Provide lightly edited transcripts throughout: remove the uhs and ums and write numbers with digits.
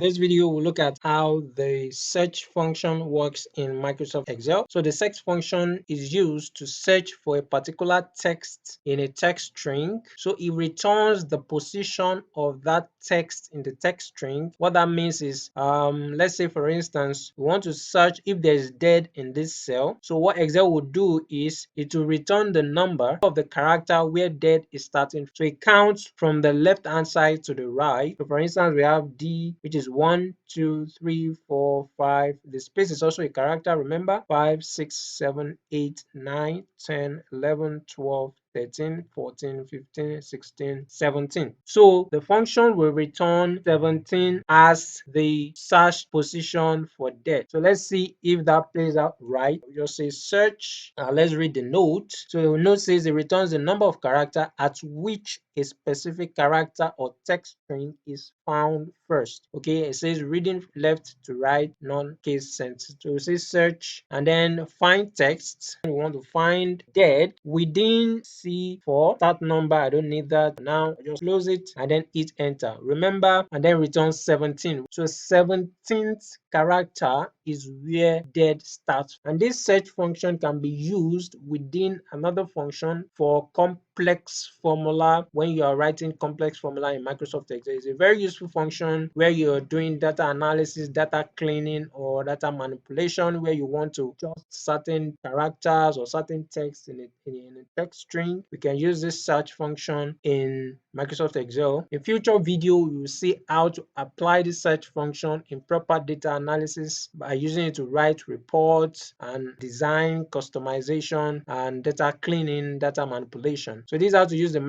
this video, we'll look at how the search function works in Microsoft Excel. So the search function is used to search for a particular text in a text string. So it returns the position of that text in the text string. What that means is, let's say for instance, we want to search if there is dead in this cell. So what Excel will do is it will return the number of the character where dead is starting. So it counts from the left hand side to the right. So for instance, we have D, which is 1, 2, 3, 4, 5. The space is also a character, remember? 5, 6, 7, 8, 9, 10, 11, 12, 13, 14, 15, 16, 17. So the function will return 17 as the search position for dead. So let's see if that plays out right. We'll just say search. Let's read the note. So the note says it returns the number of character at which a specific character or text string is found first. Okay, it says reading left to right, non-case sensitive. So we say search and then find text. We want to find dead within C4. That number, I don't need that now. I just close it and then hit enter. Remember, and then return 17. So 17th character is where dead starts. And this search function can be used within another function for complex formula. When you are writing complex formula in Microsoft Excel, it's a very useful function where you're doing data analysis, data cleaning, or data manipulation, where you want to adjust certain characters or certain text in a text string. We can use this search function in Microsoft Excel. In future video, you will see how to apply this search function in proper data analysis by using it to write reports and design customization and data cleaning, data manipulation. So this is how to use the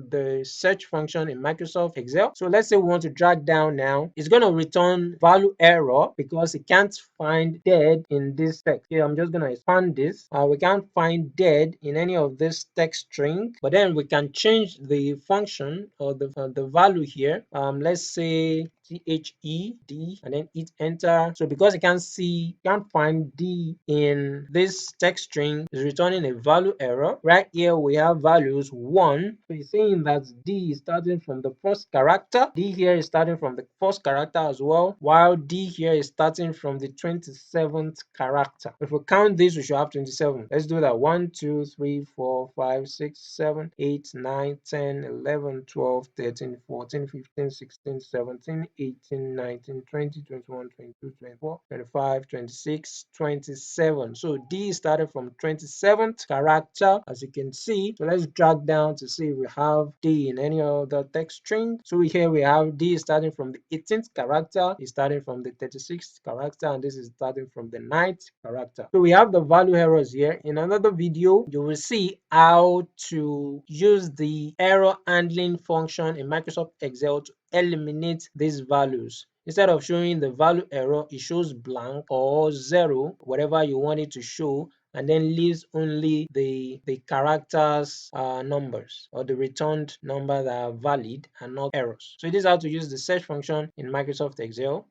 the search function in Microsoft Excel. So let's say we want to drag down now. It's going to return value error because it can't find dead in this text. Here, I'm just going to expand this. We can't find dead in any of this text string, but then we can change the function or the value here. Let's say THED and then hit enter. So because you can't find D in this text string, is returning a value error. Right here we have values 1. So it's saying that D is starting from the first character. D here is starting from the first character as well, while D here is starting from the 27th character. If we count this, we should have 27. Let's do that. 1, 2, 3, 4, 5, 6, 7, 8, 9, 10, 11, 12, 13, 14, 15, 16, 17, 18, 19, 20, 21, 22, 24, 25, 26, 27. So D started from 27th character, as you can see. So let's drag down to see if we have D in any other text string. So here we have D starting from the 18th character, is starting from the 36th character, and this is starting from the 9th character. So we have the value errors here. In another video, you will see how to use the error handling function in Microsoft Excel to eliminate these values. Instead of showing the value error, it shows blank or 0, whatever you want it to show, and then leaves only the characters numbers or the returned number that are valid and not errors. So this is how to use the search function in Microsoft Excel.